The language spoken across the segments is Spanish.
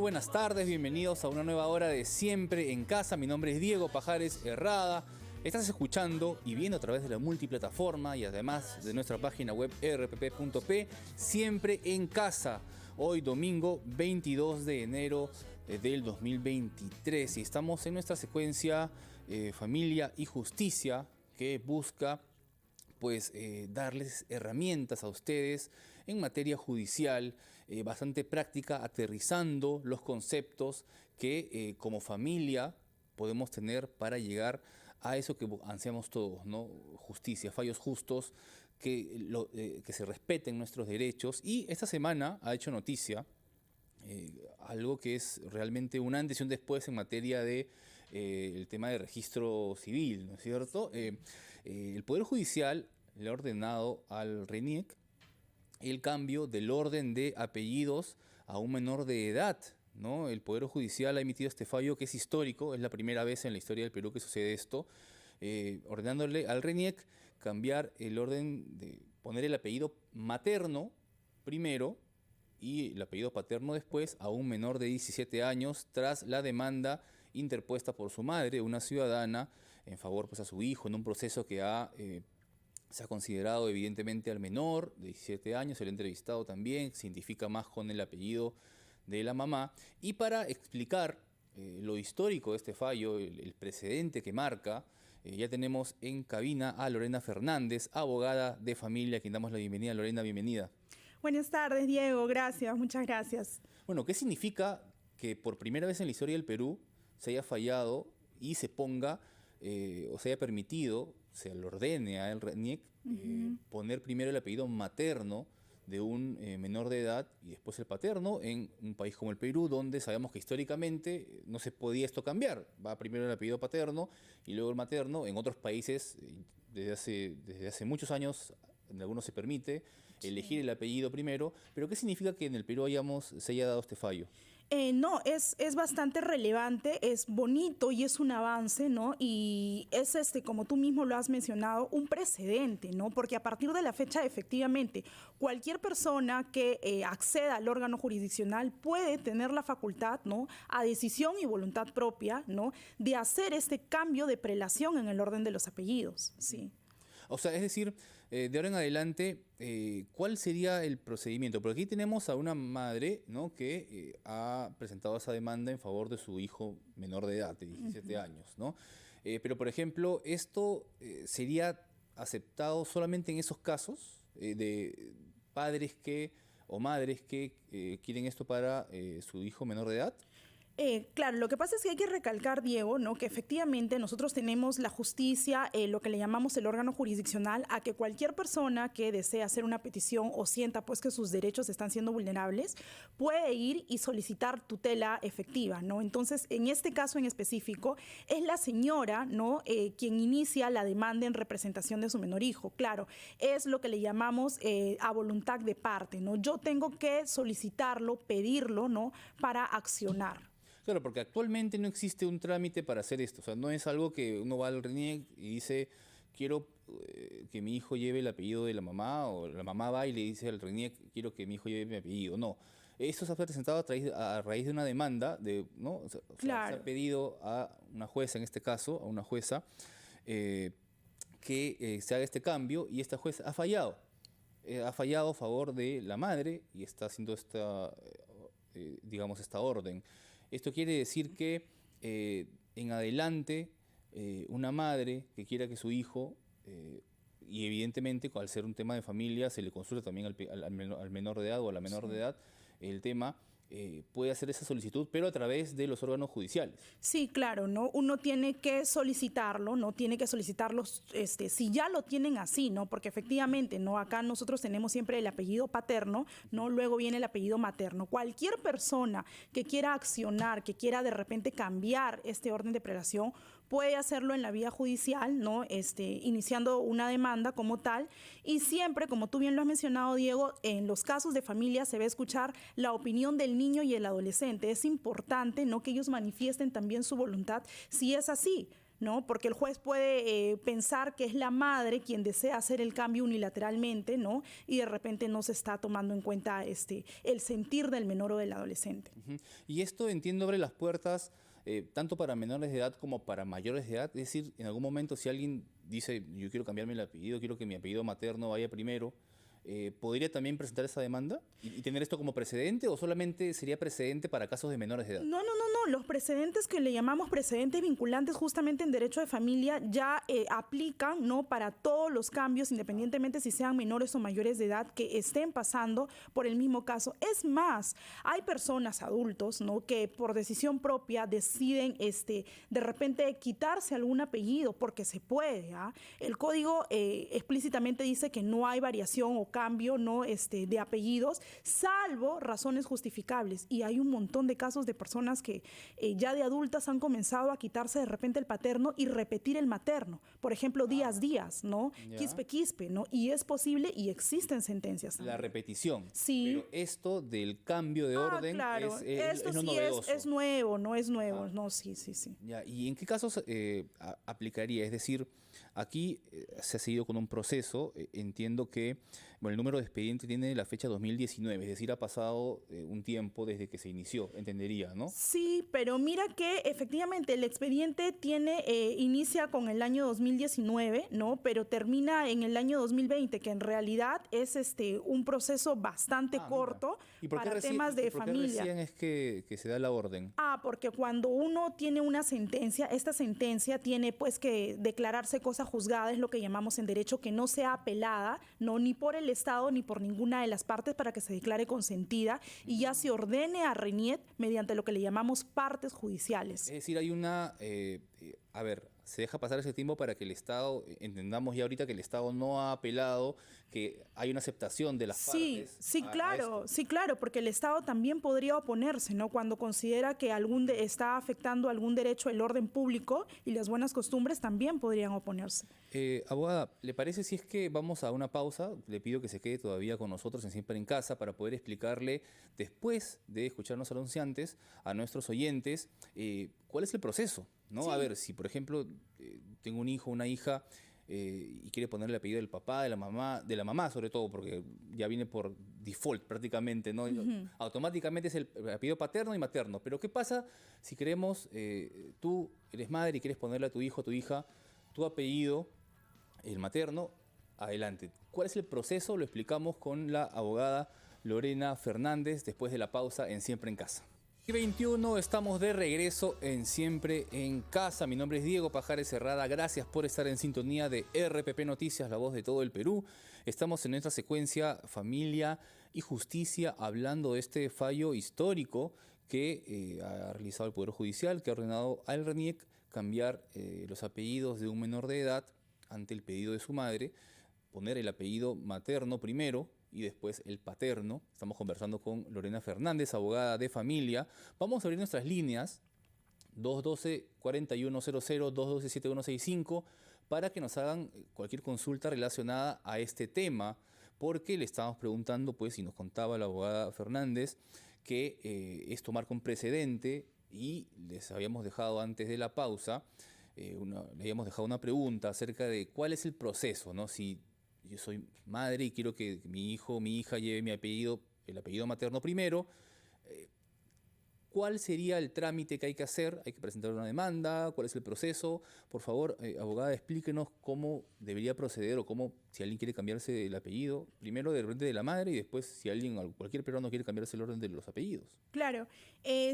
Buenas tardes, bienvenidos a una nueva hora de Siempre en Casa. Mi nombre es Diego Pajares Herrada. Estás escuchando y viendo a través de la multiplataforma y además de nuestra página web rpp.p, Siempre en Casa. Hoy domingo 22 de enero del 2023 y estamos en nuestra secuencia Familia y Justicia, que busca darles herramientas a ustedes en materia judicial, bastante práctica, aterrizando los conceptos que como familia podemos tener para llegar a eso que ansiamos todos, ¿no? Justicia, fallos justos, que se respeten nuestros derechos. Y esta semana ha hecho noticia algo que es realmente un antes y un después en materia de el tema de registro civil, ¿no es cierto? El Poder Judicial le ha ordenado al RENIEC el cambio del orden de apellidos a un menor de edad, ¿no? El Poder Judicial ha emitido este fallo que es histórico, es la primera vez en la historia del Perú que sucede esto, ordenándole al RENIEC cambiar el orden de poner el apellido materno primero y el apellido paterno después a un menor de 17 años tras la demanda interpuesta por su madre, una ciudadana, en favor a su hijo en un proceso que se ha considerado evidentemente al menor de 17 años, el entrevistado también se identifica más con el apellido de la mamá. Y para explicar lo histórico de este fallo, el precedente que marca, ya tenemos en cabina a Lorena Fernández, abogada de familia, a quien damos la bienvenida. Lorena, bienvenida. Buenas tardes, Diego. Gracias, muchas gracias. Bueno, ¿qué significa que por primera vez en la historia del Perú se haya fallado y se ponga, o se haya permitido, se le ordene a el RENIEC poner primero el apellido materno de un menor de edad y después el paterno en un país como el Perú, donde sabemos que históricamente no se podía esto cambiar? Va primero el apellido paterno y luego el materno. En otros países, desde hace muchos años, en algunos se permite elegir el apellido primero. ¿Pero qué significa que en el Perú se haya dado este fallo? No, es bastante relevante, es bonito y es un avance, ¿no? Y es, como tú mismo lo has mencionado, un precedente, ¿no? Porque a partir de la fecha, efectivamente, cualquier persona que acceda al órgano jurisdiccional puede tener la facultad, ¿no?, a decisión y voluntad propia, ¿no?, de hacer este cambio de prelación en el orden de los apellidos, sí. O sea, es decir, de ahora en adelante, ¿cuál sería el procedimiento? Porque aquí tenemos a una madre, ¿no?, que ha presentado esa demanda en favor de su hijo menor de edad, de 17 años, ¿no? Pero, por ejemplo, ¿esto sería aceptado solamente en esos casos de padres o madres que quieren esto para su hijo menor de edad? Claro, lo que pasa es que hay que recalcar, Diego, ¿no?, que efectivamente nosotros tenemos la justicia, lo que le llamamos el órgano jurisdiccional, a que cualquier persona que desee hacer una petición o sienta pues que sus derechos están siendo vulnerables, puede ir y solicitar tutela efectiva, ¿no? Entonces, en este caso en específico, es la señora, ¿no?, quien inicia la demanda en representación de su menor hijo. Claro, es lo que le llamamos a voluntad de parte, ¿no? Yo tengo que solicitarlo, pedirlo, ¿no?, para accionar. Claro, porque actualmente no existe un trámite para hacer esto. O sea, no es algo que uno va al RENIEC y dice, quiero que mi hijo lleve el apellido de la mamá, o la mamá va y le dice al RENIEC, quiero que mi hijo lleve mi apellido. No, esto se ha presentado a raíz de una demanda, ¿no? O sea, Claro. se ha pedido a una jueza, en este caso, a una jueza, que se haga este cambio, y esta jueza ha fallado. Ha fallado a favor de la madre y está haciendo esta orden. Esto quiere decir que en adelante una madre que quiera que su hijo, y evidentemente al ser un tema de familia se le consulta también al menor de edad o a la menor de edad el tema, puede hacer esa solicitud, pero a través de los órganos judiciales. Sí, claro, ¿no? Uno tiene que solicitarlo, ¿no? Tiene que solicitarlo, si ya lo tienen así, ¿no? Porque efectivamente, ¿no?, acá nosotros tenemos siempre el apellido paterno, ¿no? Luego viene el apellido materno. Cualquier persona que quiera accionar, que quiera de repente cambiar este orden de prelación, puede hacerlo en la vía judicial, ¿no? Iniciando una demanda como tal. Y siempre, como tú bien lo has mencionado, Diego, en los casos de familia se va a escuchar la opinión del niño y el adolescente. Es importante, ¿no?, que ellos manifiesten también su voluntad si es así, ¿no? Porque el juez puede pensar que es la madre quien desea hacer el cambio unilateralmente, ¿no? Y de repente no se está tomando en cuenta el sentir del menor o del adolescente. Y esto, entiendo, abre las puertas tanto para menores de edad como para mayores de edad. Es decir, en algún momento si alguien dice, yo quiero cambiarme el apellido, quiero que mi apellido materno vaya primero, ¿podría también presentar esa demanda y tener esto como precedente o solamente sería precedente para casos de menores de edad? No. Los precedentes que le llamamos precedentes vinculantes justamente en derecho de familia ya aplican, ¿no? Para todos los cambios, independientemente si sean menores o mayores de edad que estén pasando por el mismo caso. Es más, hay personas adultos, ¿no? Que por decisión propia deciden de repente quitarse algún apellido porque se puede, ¿ah? El código explícitamente dice que no hay variación o cambio, ¿no? De apellidos, salvo razones justificables. Y hay un montón de casos de personas que ya de adultas han comenzado a quitarse de repente el paterno y repetir el materno. Por ejemplo, Díaz, ¿no? Quispe, ¿no? Y es posible y existen sentencias también. La repetición. Sí. Pero esto del cambio de orden claro. es Esto no sí novedoso. es nuevo, no es nuevo. No, sí. Ya. ¿Y en qué casos aplicaría? Es decir, aquí se ha seguido con un proceso. Entiendo que el número de expediente tiene la fecha 2019, es decir, ha pasado un tiempo desde que se inició, entendería, ¿no? Sí, pero mira que efectivamente el expediente inicia con el año 2019, ¿no? Pero termina en el año 2020, que en realidad es un proceso bastante corto para temas de familia. ¿Por qué recién es que se da la orden? Porque cuando uno tiene una sentencia, esta sentencia tiene pues que declararse cosa juzgada, es lo que llamamos en derecho, que no sea apelada, no ni por el Estado ni por ninguna de las partes para que se declare consentida y ya se ordene a RENIEC mediante lo que le llamamos partes judiciales. Es decir, hay una... se deja pasar ese tiempo para que el Estado, entendamos ya ahorita que el Estado no ha apelado, que hay una aceptación de las partes. Sí, claro, porque el Estado también podría oponerse, ¿no? Cuando considera que está afectando algún derecho el orden público y las buenas costumbres, también podrían oponerse. Abogada, ¿le parece si es que vamos a una pausa? Le pido que se quede todavía con nosotros en Siempre en Casa para poder explicarle, después de escucharnos anunciantes, a nuestros oyentes, cuál es el proceso, ¿no? Sí. A ver, si por ejemplo tengo un hijo, una hija, y quiere ponerle el apellido del papá, de la mamá sobre todo, porque ya viene por default prácticamente, ¿no? Automáticamente es el apellido paterno y materno. Pero ¿qué pasa si queremos, tú eres madre y quieres ponerle a tu hijo o tu hija tu apellido, el materno? Adelante. ¿Cuál es el proceso? Lo explicamos con la abogada Lorena Fernández después de la pausa en Siempre en Casa. 21, estamos de regreso en Siempre en Casa. Mi nombre es Diego Pajares Herrada. Gracias por estar en sintonía de RPP Noticias, la voz de todo el Perú. Estamos en nuestra secuencia Familia y Justicia, hablando de este fallo histórico que ha realizado el Poder Judicial, que ha ordenado al RENIEC cambiar los apellidos de un menor de edad ante el pedido de su madre, poner el apellido materno primero y después el paterno. Estamos conversando con Lorena Fernández, abogada de familia. Vamos a abrir nuestras líneas 212-4100, 212-7165, para que nos hagan cualquier consulta relacionada a este tema, porque le estábamos preguntando, pues, y nos contaba la abogada Fernández, que esto marca un precedente y les habíamos dejado antes de la pausa, le habíamos dejado una pregunta acerca de cuál es el proceso, ¿no? Si yo soy madre y quiero que mi hijo o mi hija lleve mi apellido, el apellido materno primero, ¿cuál sería el trámite que hay que hacer? ¿Hay que presentar una demanda? ¿Cuál es el proceso? Por favor, abogada, explíquenos cómo debería proceder o cómo, si alguien quiere cambiarse el apellido, primero de repente de la madre y después si cualquier peruano quiere cambiarse el orden de los apellidos. Claro,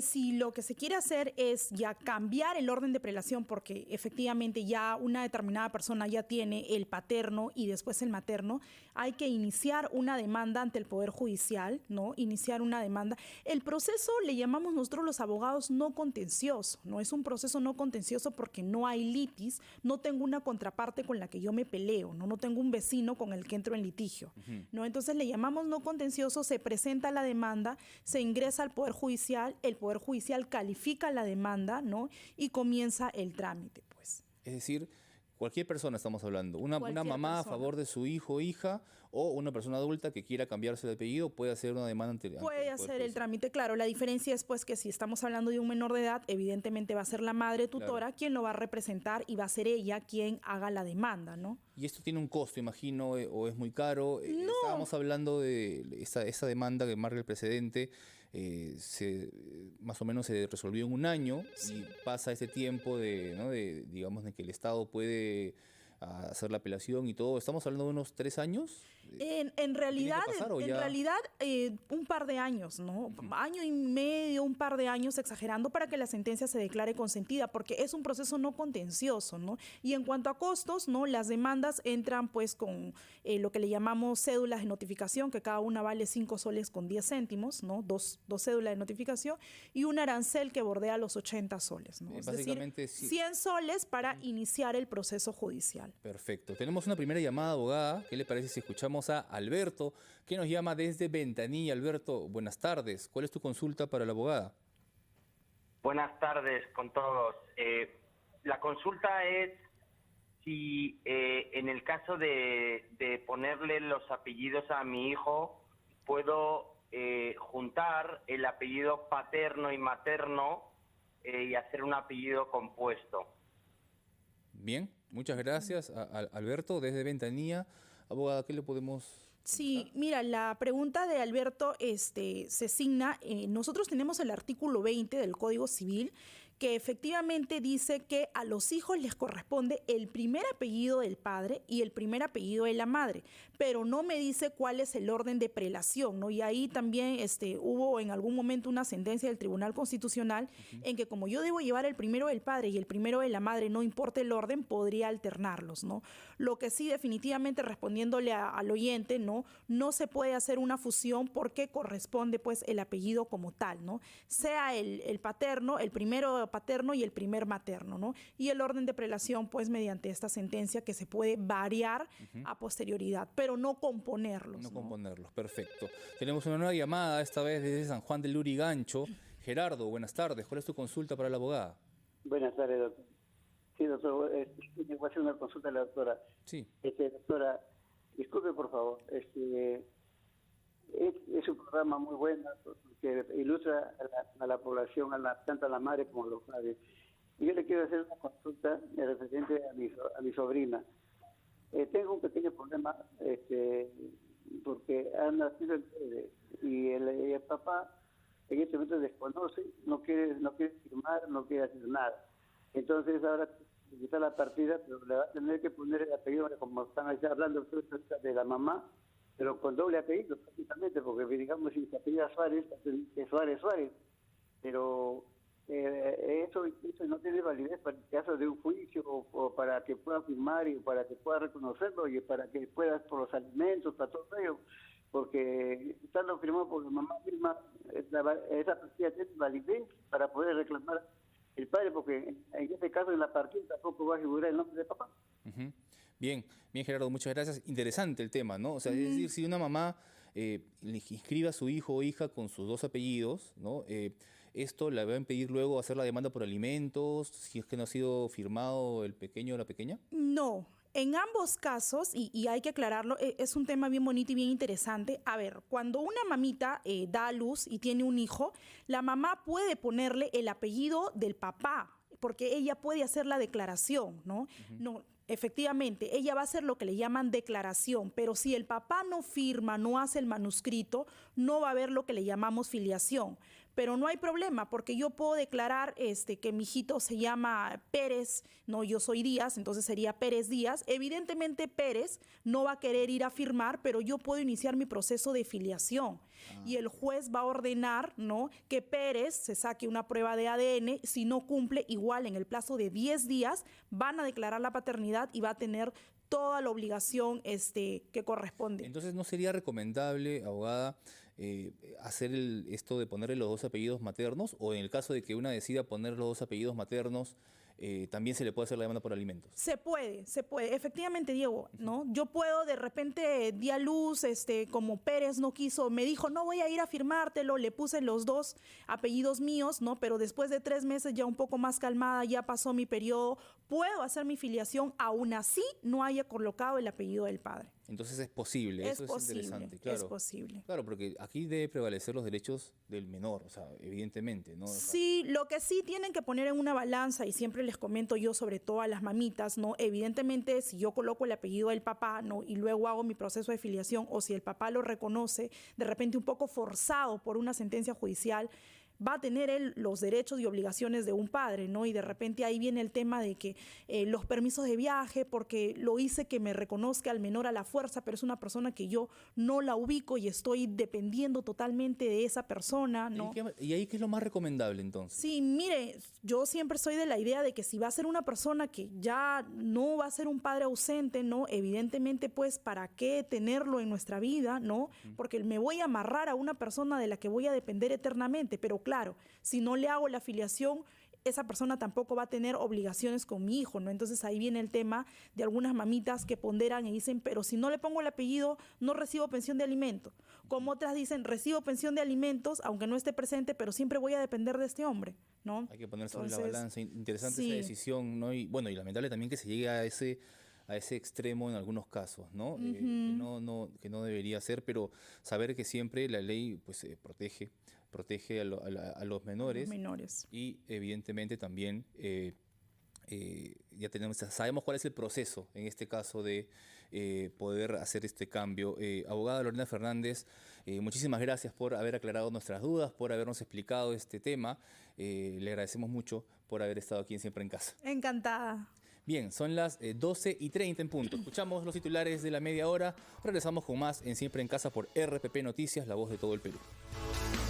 si lo que se quiere hacer es ya cambiar el orden de prelación, porque efectivamente ya una determinada persona ya tiene el paterno y después el materno, hay que iniciar una demanda ante el Poder Judicial, ¿no? Iniciar una demanda. El proceso le llamamos nosotros los abogados no contencioso, ¿no? Es un proceso no contencioso porque no hay litis, no tengo una contraparte con la que yo me peleo, ¿no? No tengo un vecino con el que entro en litigio, ¿no? Entonces le llamamos no contencioso, se presenta la demanda, se ingresa al Poder Judicial, el Poder Judicial califica la demanda, ¿no? Y comienza el trámite, pues. Es decir, Cualquier persona estamos hablando. Una Cualquier mamá a persona. favor de su hijo o hija o una persona adulta que quiera cambiarse de apellido puede hacer una demanda ante Puede el Poder hacer el Judicial. trámite, claro. La diferencia es pues que si estamos hablando de un menor de edad, evidentemente va a ser la madre tutora quien lo va a representar y va a ser ella quien haga la demanda, ¿no? Y esto tiene un costo, imagino, o es muy caro. Estábamos hablando de esa demanda que marca el precedente. Más o menos se resolvió en un año y pasa ese tiempo digamos, de que el Estado puede hacer la apelación y todo. ¿Estamos hablando de unos 3 años? En realidad, pasar o en ya? realidad un par de años, ¿no? Año y medio, un par de años exagerando para que la sentencia se declare consentida, porque es un proceso no contencioso, ¿no? Y en cuanto a costos, ¿no? Las demandas entran pues con lo que le llamamos cédulas de notificación, que cada una vale 5 soles con 10 céntimos, ¿no? Dos cédulas de notificación y un arancel que bordea los 80 soles, ¿no? Es Básicamente, decir, 100 soles para iniciar el proceso judicial. Perfecto. Tenemos una primera llamada, abogada. ¿Qué le parece si escuchamos a Alberto, que nos llama desde Ventanilla? Alberto, buenas tardes. ¿Cuál es tu consulta para la abogada? Buenas tardes con todos. La consulta es si en el caso de ponerle los apellidos a mi hijo, puedo juntar el apellido paterno y materno y hacer un apellido compuesto. Bien, muchas gracias, Alberto, desde Ventanilla. Abogada, ¿qué le podemos...? Sí, mira, la pregunta de Alberto se signa, nosotros tenemos el artículo 20 del Código Civil que efectivamente dice que a los hijos les corresponde el primer apellido del padre y el primer apellido de la madre, pero no me dice cuál es el orden de prelación, ¿no? Y ahí también hubo en algún momento una sentencia del Tribunal Constitucional en que como yo debo llevar el primero del padre y el primero de la madre, no importa el orden, podría alternarlos, ¿no? Lo que sí definitivamente respondiéndole al oyente, no se puede hacer una fusión porque corresponde pues el apellido como tal, ¿no? Sea el paterno, el primero paterno y el primer materno, ¿no? Y el orden de prelación pues mediante esta sentencia que se puede variar a posterioridad, pero no componerlos. No componerlos, perfecto. Tenemos una nueva llamada, esta vez desde San Juan del Lurigancho. Gerardo, buenas tardes. ¿Cuál es tu consulta para la abogada? Buenas tardes, doctor. Sí, doctor, voy a hacer una consulta a la doctora. Sí. Doctora, disculpe por favor, es un programa muy bueno que ilustra a la población, tanto a la madre como a los padres. Y yo le quiero hacer una consulta referente a mi sobrina. Tengo un pequeño problema porque han nacido el bebé y el papá en este momento desconoce, no quiere firmar, no quiere hacer nada. Entonces ahora quita la partida, pero le va a tener que poner el apellido, como están hablando ustedes de la mamá, pero con doble apellido prácticamente, porque digamos si se apellida Suárez, es Suárez, pero eso no tiene validez para el caso de un juicio o para que pueda firmar y para que pueda reconocerlo y para que pueda por los alimentos, para todo ello, porque estando firmado por la mamá misma, esa partida tiene validez para poder reclamar el padre, porque en este caso en la partida tampoco va a figurar el nombre de papá. Uh-huh. Bien, Gerardo, muchas gracias. Interesante el tema, ¿no? O sea, es decir, si una mamá le inscribe a su hijo o hija con sus 2 apellidos, ¿no? Esto le va a impedir luego hacer la demanda por alimentos, si es que no ha sido firmado el pequeño o la pequeña. No. En ambos casos, y hay que aclararlo, es un tema bien bonito y bien interesante. A ver, cuando una mamita da a luz y tiene un hijo, la mamá puede ponerle el apellido del papá, porque ella puede hacer la declaración, ¿no? No, efectivamente, ella va a hacer lo que le llaman declaración, pero si el papá no firma, no hace el manuscrito, no va a haber lo que le llamamos filiación. Pero no hay problema, porque yo puedo declarar que mi hijito se llama Pérez, no, yo soy Díaz, entonces sería Pérez Díaz. Evidentemente Pérez no va a querer ir a firmar, pero yo puedo iniciar mi proceso de filiación. Y el juez va a ordenar, ¿no?, que Pérez se saque una prueba de ADN. Si no cumple, igual en el plazo de 10 días van a declarar la paternidad y va a tener toda la obligación que corresponde. Entonces, ¿no sería recomendable, abogada, hacer esto de ponerle los 2 apellidos maternos? O en el caso de que una decida poner los 2 apellidos maternos, también se le puede hacer la demanda por alimentos. Se puede. Efectivamente, Diego, ¿no? Yo puedo de repente di a luz, como Pérez no quiso, me dijo, no voy a ir a firmártelo, le puse los 2 apellidos míos, ¿no? Pero después de 3 meses ya un poco más calmada, ya pasó mi periodo, puedo hacer mi filiación, aún así no haya colocado el apellido del padre. Entonces es posible, eso es interesante. Claro, es posible. Claro, porque aquí debe prevalecer los derechos del menor, o sea, evidentemente, ¿no? O sea, Sí, lo que sí tienen que poner en una balanza, y siempre les comento yo sobre todo a las mamitas, ¿no? Evidentemente, si yo coloco el apellido del papá, ¿no? Y luego hago mi proceso de filiación, o si el papá lo reconoce, de repente un poco forzado por una sentencia judicial, va a tener él los derechos y obligaciones de un padre, ¿no? Y de repente ahí viene el tema de que los permisos de viaje, porque lo hice que me reconozca al menor a la fuerza, pero es una persona que yo no la ubico y estoy dependiendo totalmente de esa persona, ¿no? ¿Y ahí qué es lo más recomendable entonces? Sí, mire, yo siempre soy de la idea de que si va a ser una persona que ya no va a ser un padre ausente, ¿no? Evidentemente, pues, ¿para qué tenerlo en nuestra vida, ¿no? Porque me voy a amarrar a una persona de la que voy a depender eternamente, pero claro, si no le hago la afiliación, esa persona tampoco va a tener obligaciones con mi hijo, ¿no? Entonces ahí viene el tema de algunas mamitas que ponderan y dicen, pero si no le pongo el apellido, no recibo pensión de alimentos. Como otras dicen, recibo pensión de alimentos, aunque no esté presente, pero siempre voy a depender de este hombre, ¿no? Hay que poner sobre la balanza. Interesante esa decisión, ¿no? Y bueno, y lamentable también que se llegue a ese extremo en algunos casos, ¿no? Que no debería ser, pero saber que siempre la ley pues protege a los menores. Y evidentemente también ya sabemos cuál es el proceso en este caso de poder hacer este cambio. Abogada Lorena Fernández, muchísimas gracias por haber aclarado nuestras dudas, por habernos explicado este tema. Le agradecemos mucho por haber estado aquí en Siempre en Casa. Encantada. Bien, son las 12:30 en punto. Escuchamos los titulares de la media hora. Regresamos con más en Siempre en Casa por RPP Noticias, la voz de todo el Perú.